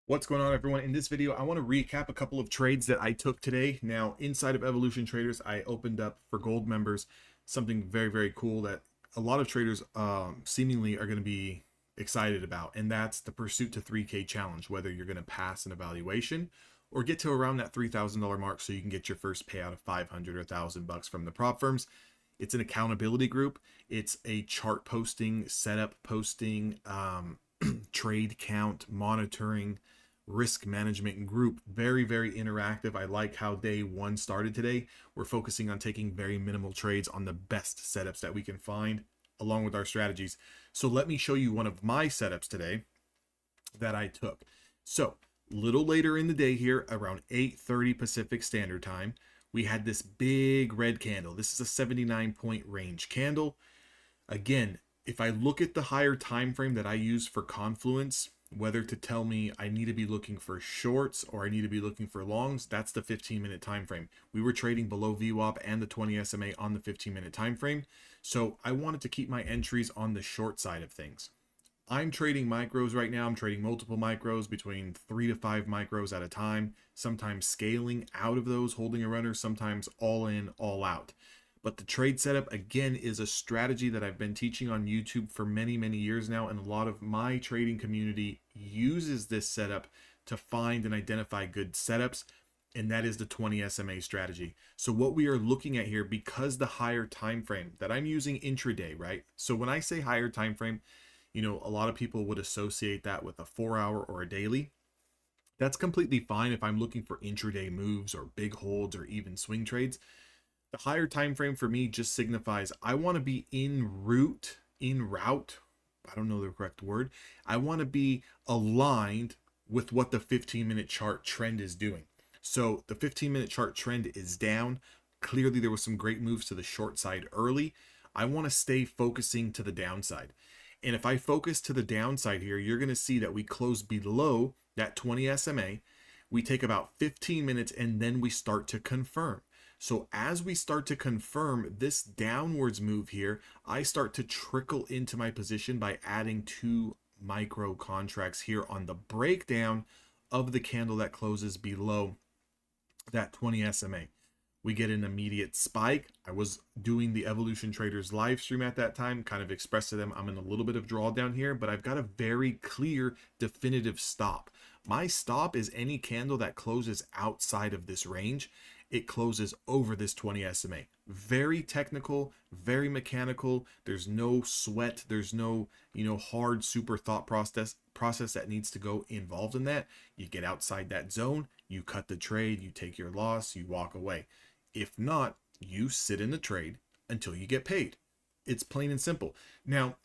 What's going on, everyone? In this video, I want to recap a couple of trades that I took today. Now, inside of Evolution Traders, I opened up for gold members something very, very cool that a lot of traders seemingly are going to be excited about, and that's the Pursuit to 3K challenge, whether you're going to pass an evaluation or get to around that $3,000 mark so you can get your first payout of 500 or 1,000 bucks from the prop firms. It's an accountability group. It's a chart posting, setup posting, trade count, monitoring, risk management group. Very, very interactive. I like how day one started today. We're focusing on taking very minimal trades on the best setups that we can find along with our strategies. So let me show you one of my setups today that I took. So little later in the day here, around 8:30 Pacific Standard Time, we had this big red candle. This is a 79-point range candle. Again, if I look at the higher time frame that I use for confluence, whether to tell me I need to be looking for shorts or I need to be looking for longs, that's the 15-minute time frame. We were trading below VWAP and the 20 SMA on the 15-minute time frame, so I wanted to keep my entries on the short side of things. I'm trading micros right now. I'm trading multiple micros, between 3 to 5 micros at a time, sometimes scaling out of those, holding a runner, sometimes all in, all out. But the trade setup, again, is a strategy that I've been teaching on YouTube for many, many years now. And a lot of my trading community uses this setup to find and identify good setups. And that is the 20 SMA strategy. So what we are looking at here, because the higher time frame that I'm using intraday, right? So when I say higher time frame, a lot of people would associate that with a 4-hour or a daily. That's completely fine if I'm looking for intraday moves or big holds or even swing trades. The higher time frame for me just signifies I want to be en route. I don't know the correct word. I want to be aligned with what the 15-minute chart trend is doing. So the 15-minute chart trend is down. Clearly, there was some great moves to the short side early. I want to stay focusing to the downside. And if I focus to the downside here, you're going to see that we close below that 20 SMA. We take about 15 minutes and then we start to confirm. So as we start to confirm this downwards move here, I start to trickle into my position by adding 2 micro contracts here on the breakdown of the candle that closes below that 20 SMA. We get an immediate spike. I was doing the Evolution Traders live stream at that time, kind of expressed to them I'm in a little bit of drawdown here, but I've got a very clear, definitive stop. My stop is any candle that closes outside of this range. It closes over this 20 SMA. Very technical, very mechanical. There's no sweat. There's no, hard super thought process that needs to go involved in that. You get outside that zone, you cut the trade, you take your loss, you walk away. If not, you sit in the trade until you get paid. It's plain and simple. Now,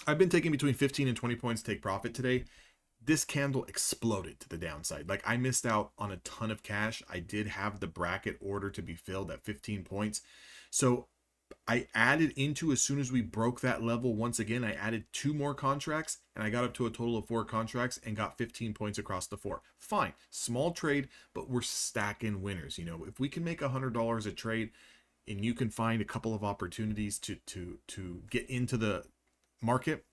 I've been taking between 15 and 20 points to take profit today. This candle exploded to the downside. Like, I missed out on a ton of cash. I did have the bracket order to be filled at 15 points. So I added into, as soon as we broke that level, once again, I added 2 more contracts and I got up to a total of 4 contracts and got 15 points across the 4. Fine, small trade, but we're stacking winners. If we can make $100 a trade and you can find a couple of opportunities to get into the market,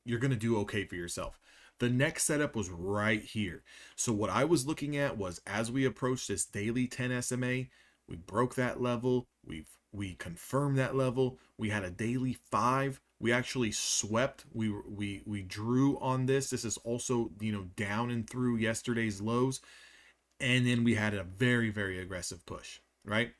you're going to do okay for yourself. The next setup was right here. So what I was looking at was, as we approached this daily 10 SMA, we broke that level. We confirmed that level. We had a daily 5. We actually swept. We drew on this. This is also, down and through yesterday's lows. And then we had a very, very aggressive push, right?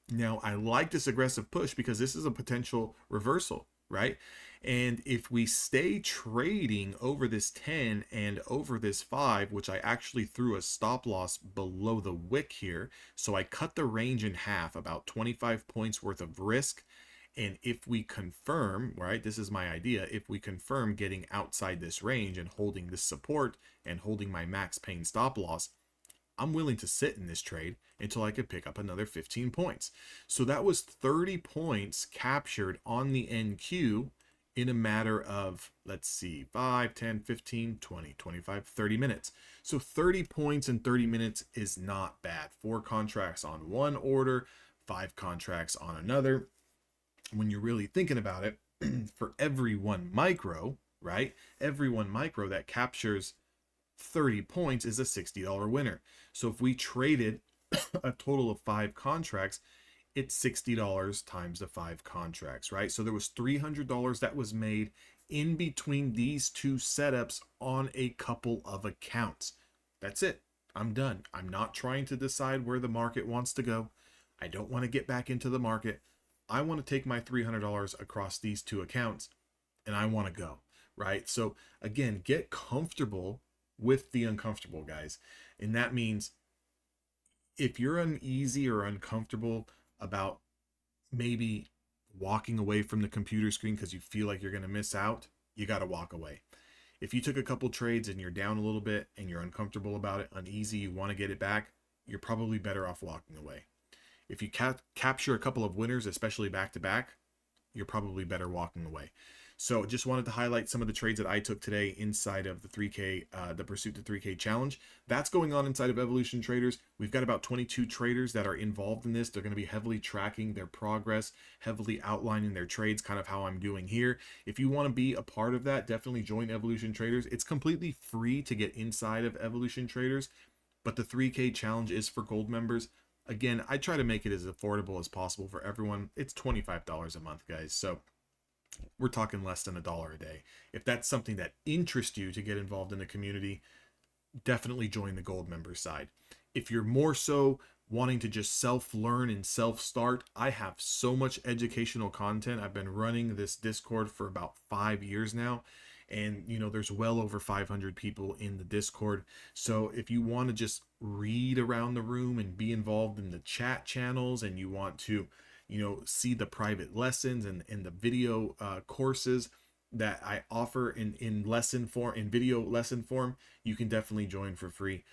Now, I like this aggressive push because this is a potential reversal, right? And if we stay trading over this 10 and over this 5, which I actually threw a stop loss below the wick here, so I cut the range in half, about 25 points worth of risk. And if we confirm, right, this is my idea, if we confirm getting outside this range and holding this support and holding my max pain stop loss, I'm willing to sit in this trade until I could pick up another 15 points. So that was 30 points captured on the NQ in a matter of, let's see, 5, 10, 15, 20, 25, 30 minutes. So 30 points in 30 minutes is not bad. 4 contracts on one order, 5 contracts on another. When you're really thinking about it, for every 1 micro, right? Every 1 micro that captures 30 points is a $60 winner. So if we traded a total of 5 contracts, it's $60 times the 5 contracts, right? So there was $300 that was made in between these two setups on a couple of accounts. That's it. I'm done. I'm not trying to decide where the market wants to go. I don't want to get back into the market. I want to take my $300 across these two accounts and I want to go, right? So again, get comfortable with the uncomfortable, guys. And that means if you're uneasy or uncomfortable about maybe walking away from the computer screen because you feel like you're going to miss out, you got to walk away. If you took a couple trades and you're down a little bit and you're uncomfortable about it, uneasy, you want to get it back, you're probably better off walking away. If you capture a couple of winners, especially back to back, you're probably better walking away. So just wanted to highlight some of the trades that I took today inside of the 3K, the Pursuit to 3K challenge. That's going on inside of Evolution Traders. We've got about 22 traders that are involved in this. They're going to be heavily tracking their progress, heavily outlining their trades, kind of how I'm doing here. If you want to be a part of that, definitely join Evolution Traders. It's completely free to get inside of Evolution Traders, but the 3K challenge is for gold members. Again, I try to make it as affordable as possible for everyone. It's $25 a month, guys. So we're talking less than $1 a day. If that's something that interests you to get involved in the community, definitely join the gold member side. If you're more so wanting to just self-learn and self-start, I have so much educational content. I've been running this Discord for about 5 years now. And, you know, there's well over 500 people in the Discord. So if you want to just read around the room and be involved in the chat channels, and you want to, you know, see the private lessons and the video courses that I offer in lesson form, in video lesson form, you can definitely join for free.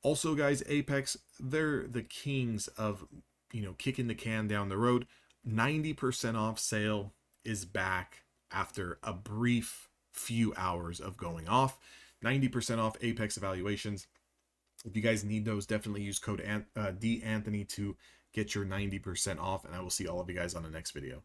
Also, guys, Apex, they're the kings of, you know, kicking the can down the road. 90% off sale is back after a brief few hours of going off. 90% off Apex evaluations. If you guys need those, definitely use code DAnthony to get your 90% off, and I will see all of you guys on the next video.